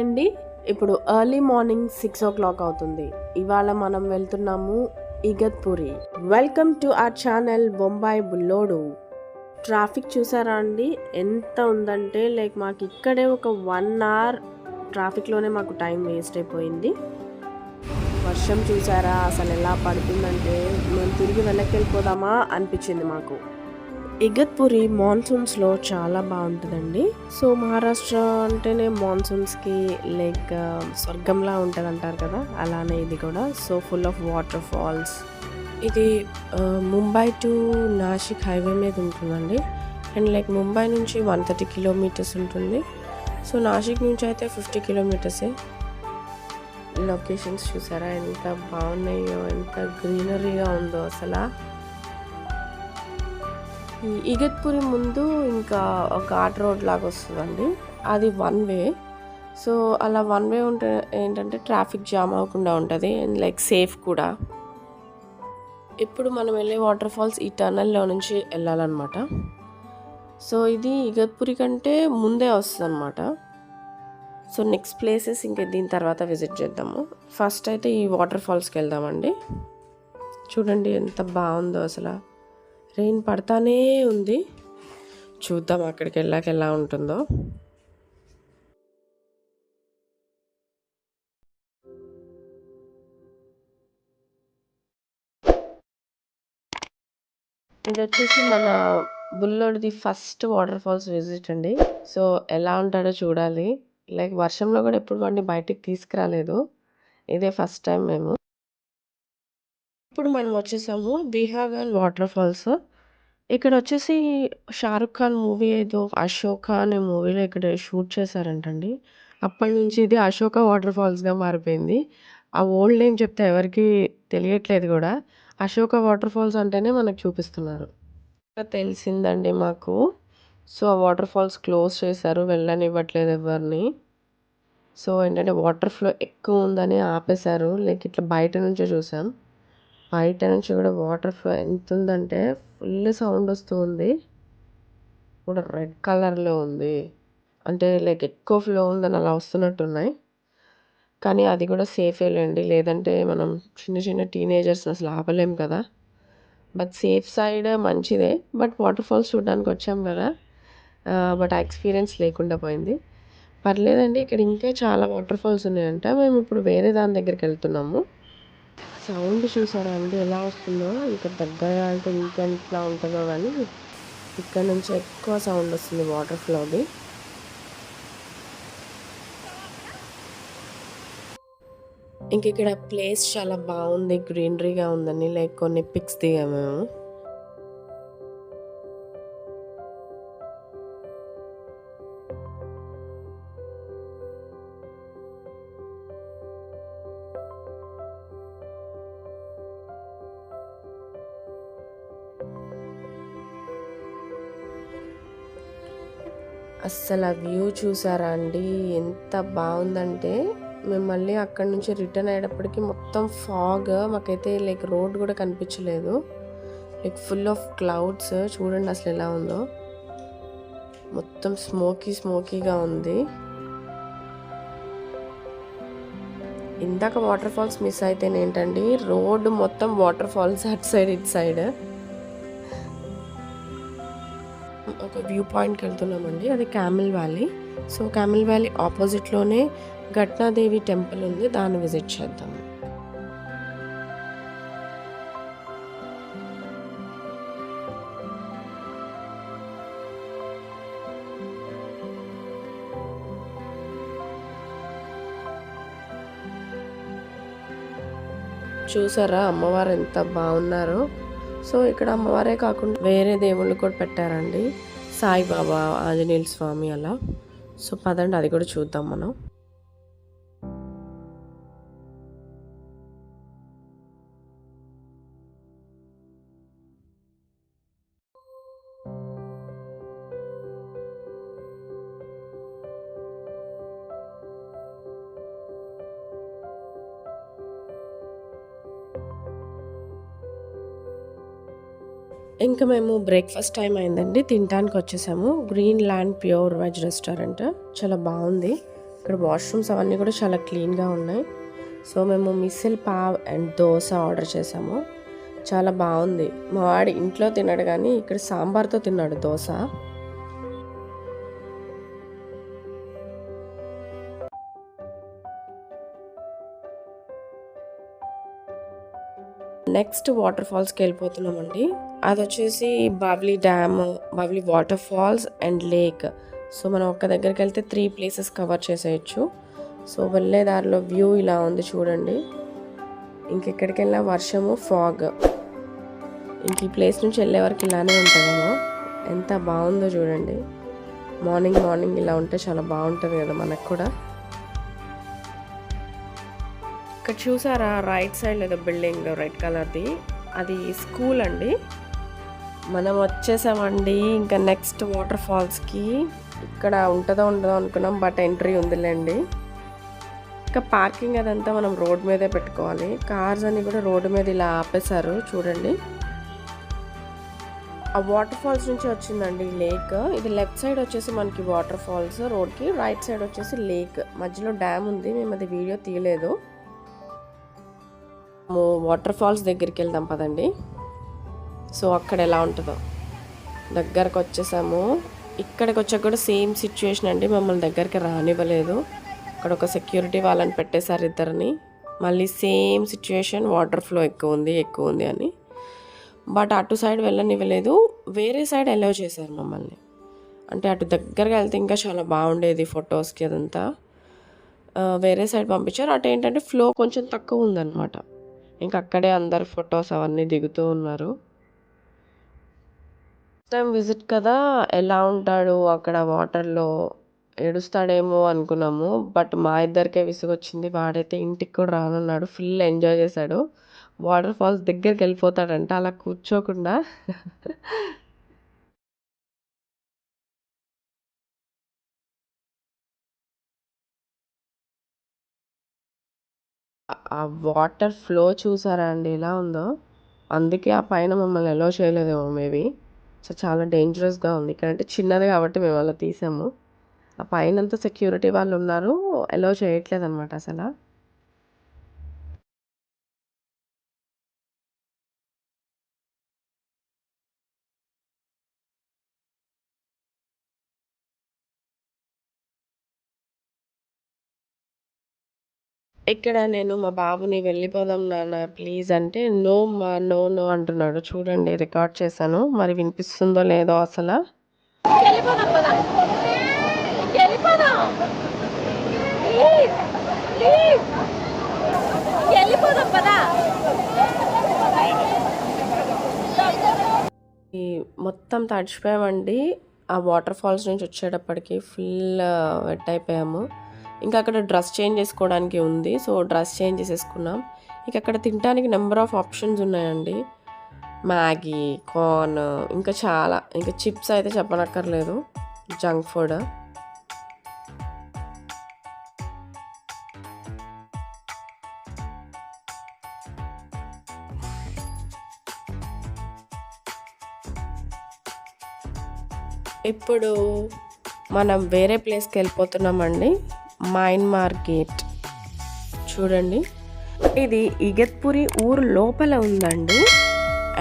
అండి. ఇప్పుడు early morning 6 అవుతుంది. ఇవాళ మనం వెళ్తున్నాము Igatpuri. Welcome to our channel Bombay Bullodu. Traffic చూసారా అండి ఎంత ఉందంటే మాకు ఇక్కడే ఒక 1 అవర్ ట్రాఫిక్లోనే మాకు టైం వేస్ట్ అయిపోయింది. వర్షం చూసారా అసలు ఎలా పడుతుందంటే మేము తిరిగి వెళ్ళిపోదామా అనిపించింది మాకు. ఇగత్పురి మాన్సూన్స్లో చాలా బాగుంటుందండి. సో మహారాష్ట్ర అంటేనే మాన్సూన్స్కి స్వర్గంలా ఉంటుంది అంటారు కదా, అలానే ఇది కూడా. So full of water falls. ఇది ముంబై టు నాసిక్ హైవే మీద ఉంటుందండి. అండ్ ముంబై నుంచి 130 కిలోమీటర్స్ ఉంటుంది. సో నాసిక్ నుంచి అయితే 50 కిలోమీటర్సే. లొకేషన్స్ చూసారా ఎంత బాగున్నాయో, ఎంత గ్రీనరీగా ఉందో అసలు. ఈ ఇగత్పురి ముందు ఇంకా ఒక ఘాట్ రోడ్ లాగా వస్తుందండి, అది 1 వే. సో అలా 1 వే ఉంటే ఏంటంటే ట్రాఫిక్ జామ్ అవ్వకుండా ఉంటుంది అండ్ సేఫ్ కూడా. ఇప్పుడు మనం వెళ్ళే వాటర్ ఫాల్స్ ఈ టనల్లో నుంచి వెళ్ళాలన్నమాట. సో ఇది ఇగత్పురి కంటే ముందే వస్తుంది అనమాట. సో నెక్స్ట్ ప్లేసెస్ ఇంకా దీని తర్వాత విజిట్ చేద్దాము. ఫస్ట్ అయితే ఈ వాటర్ ఫాల్స్కి వెళ్దామండి. చూడండి ఎంత బాగుందో అసలు. రెయిన్ పడతానే ఉంది. చూద్దాం అక్కడికి వెళ్ళాక ఎలా ఉంటుందో. ఇది వచ్చేసి మన బుల్లోడిది ఫస్ట్ వాటర్ ఫాల్స్ విజిట్ అండి. సో ఎలా ఉంటాడో చూడాలి. వర్షంలో కూడా ఎప్పుడు వాడిని బయటికి తీసుకురాలేదు, ఇదే ఫస్ట్ టైం మేము. ఇప్పుడు మనం వచ్చేసాము బీహాగల్ వాటర్ ఫాల్స్. ఇక్కడ వచ్చేసి షారుఖ్ ఖాన్ మూవీ ఏదో అశోక అనే మూవీలో ఇక్కడ షూట్ చేశారంటండి. అప్పటి నుంచి ఇది అశోక వాటర్ ఫాల్స్గా మారిపోయింది. ఆ ఓల్డ్ నేమ్ చెప్తే ఎవరికి తెలియట్లేదు కూడా. అశోక వాటర్ ఫాల్స్ అంటేనే మనకు చూపిస్తున్నారు. తెలిసిందండి మాకు. సో ఆ వాటర్ ఫాల్స్ క్లోజ్ చేశారు, వెళ్ళనివ్వట్లేదు ఎవరిని. సో ఏంటంటే వాటర్ ఫ్లో ఎక్కువ ఉందని ఆపేశారు. ఇట్లా బయట నుంచే చూసాం. బయట నుంచి కూడా వాటర్ ఫ్లో ఎంత ఉందంటే ఫుల్ సౌండ్ వస్తూ ఉంది. కూడా రెడ్ కలర్లో ఉంది, అంటే ఎక్కువ ఫ్లో ఉందని అలా వస్తున్నట్టున్నాయి. కానీ అది కూడా సేఫే లేండి, లేదంటే మనం చిన్న చిన్న టీనేజర్స్ అసలు ఆపలేం కదా. బట్ సేఫ్ సైడ్ మంచిదే. బట్ వాటర్ ఫాల్స్ చూడడానికి వచ్చాం కదా, బట్ ఆ ఎక్స్పీరియన్స్ లేకుండా పోయింది. పర్లేదండి, ఇక్కడ ఇంకా చాలా వాటర్ ఫాల్స్ ఉన్నాయంట. మేము ఇప్పుడు వేరే దాని దగ్గరికి వెళ్తున్నాము. సౌండ్ చూసారా అండి ఎలా వస్తుందో. ఇక్కడ దగ్గర అంటే ఇంకెంతలా ఉంటుందో, కానీ ఇక్కడ నుంచి ఎక్కువ సౌండ్ వస్తుంది వాటర్ ఫ్లోది. ఇంక ఇక్కడ ప్లేస్ చాలా బాగుంది, గ్రీనరీగా ఉందని కొన్ని పిక్స్ దిగాము మేము. అస్సలు ఆ వ్యూ చూసారా అండి ఎంత బాగుందంటే. మేము మళ్ళీ అక్కడి నుంచి రిటర్న్ అయ్యేటప్పటికి మొత్తం ఫాగ్, మాకైతే రోడ్ కూడా కనిపించలేదు. Full of clouds. చూడండి అసలు ఎలా ఉందో, మొత్తం స్మోకీగా ఉంది. ఇందాక వాటర్ ఫాల్స్ మిస్ అయితే ఏంటండి, రోడ్ మొత్తం వాటర్ ఫాల్స్ అటు సైడ్ ఇటు సైడ్. ఒక వ్యూ పాయింట్కి వెళ్తున్నామండి, అది camel valley. So camel valley ఆపోజిట్లోనే ఘట్నాదేవి టెంపుల్ ఉంది, దాన్ని విజిట్ చేద్దాం. చూసారా అమ్మవారు ఎంత బాగున్నారో. సో ఇక్కడ అమ్మవారే కాకుండా వేరే దేవుళ్ళు కూడా పెట్టారండి, సాయిబాబా, ఆంజనేయుల స్వామి అలా. సో పదండి అది కూడా చూద్దాం మనం. ఇంకా మేము బ్రేక్ఫాస్ట్ టైం అయిందండి, తినడానికి వచ్చేసాము. Green land pure veg restaurant, చాలా బాగుంది. ఇక్కడ వాష్రూమ్స్ అవన్నీ కూడా చాలా క్లీన్గా ఉన్నాయి. సో మేము మిసిల్ పావ్ అండ్ దోశ ఆర్డర్ చేసాము. చాలా బాగుంది. మా వాడు ఇంట్లో తిన్నాడు కానీ ఇక్కడ సాంబార్తో తిన్నాడు దోశ. నెక్స్ట్ వాటర్ ఫాల్స్కి వెళ్ళిపోతున్నామండి. అది వచ్చేసి Bawli dam, Bawli water falls and lake. So మనం ఒక్క దగ్గరికి వెళ్తే 3 ప్లేసెస్ కవర్ చేసేయచ్చు. సో వెళ్ళే దారిలో వ్యూ ఇలా ఉంది చూడండి. ఇంకెక్కడికి వెళ్ళినా వర్షము, ఫాగ్. ఇంక ఈ ప్లేస్ నుంచి వెళ్ళే వరకు ఇలానే ఉంటుందేమో. ఎంత బాగుందో చూడండి. మార్నింగ్ ఇలా ఉంటే చాలా బాగుంటుంది కదా మనకు కూడా. ఇక్కడ చూసారా రైట్ సైడ్ లేదా బిల్డింగ్ రెడ్ కలర్ది, అది స్కూల్ అండి. మనం వచ్చేసామండి ఇంకా నెక్స్ట్ వాటర్ ఫాల్స్కి. ఇక్కడ ఉంటుందో ఉండదో అనుకున్నాం, బట్ ఎంట్రీ ఉందిలేండి. ఇంకా పార్కింగ్ అదంతా మనం రోడ్ మీదే పెట్టుకోవాలి. కార్స్ అన్ని కూడా రోడ్డు మీద ఇలా ఆపేశారు చూడండి. ఆ వాటర్ ఫాల్స్ నుంచి వచ్చిందండి లేక్. ఇది లెఫ్ట్ సైడ్ వచ్చేసి మనకి వాటర్ ఫాల్స్ రోడ్కి, రైట్ సైడ్ వచ్చేసి లేక్. మధ్యలో డ్యామ్ ఉంది, మేము అది వీడియో తీయలేదు. వాటర్ ఫాల్స్ దగ్గరికి వెళ్దాం పదండి. సో అక్కడ ఎలా ఉంటుందో దగ్గరకు వచ్చేసాము. ఇక్కడికి వచ్చాక కూడా సేమ్ సిచ్యువేషన్ అండి. మమ్మల్ని దగ్గరికి రానివ్వలేదు. అక్కడ ఒక సెక్యూరిటీ వాళ్ళని పెట్టేశారు ఇద్దరిని. మళ్ళీ సేమ్ సిచ్యువేషన్, వాటర్ ఫ్లో ఎక్కువ ఉంది అని. బట్ అటు సైడ్ వెళ్ళనివ్వలేదు, వేరే సైడ్ అలౌ చేశారు మమ్మల్ని. అంటే అటు దగ్గరగా వెళ్తే ఇంకా చాలా బాగుండేది ఫొటోస్కి అదంతా. వేరే సైడ్ పంపించారు. అటు ఏంటంటే ఫ్లో కొంచెం తక్కువ ఉందన్నమాట. ఇంకా అక్కడే అందరు ఫొటోస్ అవన్నీ దిగుతూ ఉన్నారు. ఫస్ట్ టైం విజిట్ కదా, ఎలా ఉంటాడు అక్కడ వాటర్లో, ఏడుస్తాడేమో అనుకున్నాము. బట్ మా ఇద్దరికే విసుగొచ్చింది. వాడైతే ఇంటికి కూడా రానన్నాడు. ఫుల్ ఎంజాయ్ చేశాడు. వాటర్ ఫాల్స్ దగ్గరికి వెళ్ళిపోతాడంట అలా కూర్చోకుండా. ఆ వాటర్ ఫ్లో చూసారా అండి ఎలా ఉందో. అందుకే ఆ పైన మమ్మల్ని అలో చేయలేదేమో మేబీ. సో చాలా డేంజరస్గా ఉంది. ఇక్కడంటే చిన్నది కాబట్టి మేము అలా తీసాము. ఆ పైనంతా సెక్యూరిటీ వాళ్ళు ఉన్నారు, అలో చేయట్లేదు అనమాట అసలు. ఇక్కడ నేను మా బాబుని వెళ్ళిపోదాం నాన్న ప్లీజ్ అంటే, నో మా నో నో అంటున్నాడు. చూడండి రికార్డ్ చేశాను, మరి వినిపిస్తుందో లేదో అసలు. మొత్తం తడిచిపోయామండి. ఆ వాటర్ ఫాల్స్ నుంచి వచ్చేటప్పటికి ఫుల్ వెట్ అయిపోయాము. ఇంకా అక్కడ డ్రెస్ చేంజ్ చేసుకోవడానికి ఉంది. సో డ్రెస్ చేంజ్ చేసేసుకున్నాం. ఇక అక్కడ తినడానికి నెంబర్ ఆఫ్ ఆప్షన్స్ ఉన్నాయండి. మ్యాగీ, కార్న్, ఇంకా చాలా, ఇంకా చిప్స్ అయితే చెప్పనక్కర్లేదు, జంక్ ఫుడ్. ఇప్పుడు మనం వేరే ప్లేస్కి వెళ్ళిపోతున్నామండి. మయన్మార్ గేట్ చూడండి. ఇది ఇగత్పురి ఊరు లోపల ఉందండి.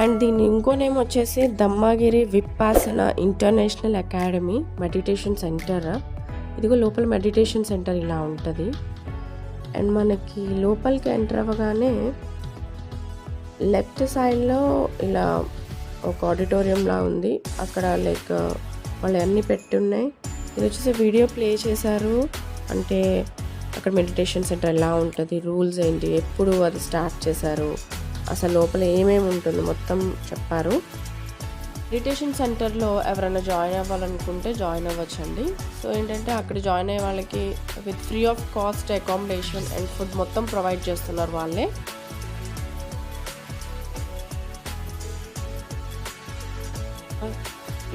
అండ్ దీని ఇంకో నేమ్ వచ్చేసి Dhammagiri Vipassana international academy meditation centre. ఇదిగో లోపల మెడిటేషన్ సెంటర్ ఇలా ఉంటుంది. అండ్ మనకి లోపలికి ఎంటర్ అవ్వగానే లెఫ్ట్ సైడ్లో ఇలా ఒక ఆడిటోరియంలా ఉంది. అక్కడ లైక్ వాళ్ళు అన్నీ పెట్టి ఉన్నాయి. ఇది వచ్చేసి వీడియో ప్లే చేశారు. అంటే అక్కడ మెడిటేషన్ సెంటర్ ఎలా ఉంటుంది, రూల్స్ ఏంటి, ఎప్పుడు అది స్టార్ట్ చేశారు, అసలు లోపల ఏమేమి ఉంటుంది మొత్తం చెప్పారు. మెడిటేషన్ సెంటర్లో ఎవరైనా జాయిన్ అవ్వాలనుకుంటే జాయిన్ అవ్వచ్చండి. సో ఏంటంటే అక్కడ జాయిన్ అయ్యే వాళ్ళకి with free of cost accommodation and food మొత్తం ప్రొవైడ్ చేస్తున్నారు వాళ్ళే.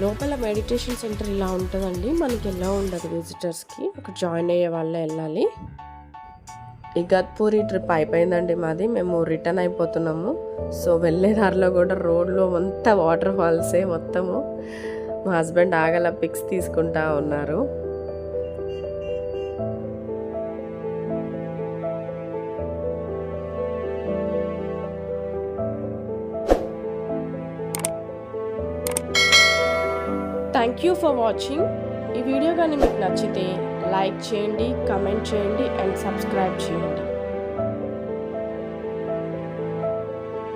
లోపల మెడిటేషన్ సెంటర్ ఇలా ఉంటుందండి. మనకి ఎలా ఉండదు విజిటర్స్కి, అక్కడ జాయిన్ అయ్యే వాళ్ళే వెళ్ళాలి. ఇగత్పురి ట్రిప్ అయిపోయిందండి మాది. మేము రిటర్న్ అయిపోతున్నాము. సో వెళ్ళే దారిలో కూడా రోడ్లో అంతా వాటర్ ఫాల్సే మొత్తము. మా హస్బెండ్ ఆగల పిక్స్ తీసుకుంటా ఉన్నారు. Thank you for watching. ఈ వీడియో కానీ మీకు నచ్చితే లైక్ చేయండి, కమెంట్ చేయండి అండ్ సబ్స్క్రైబ్ చేయండి.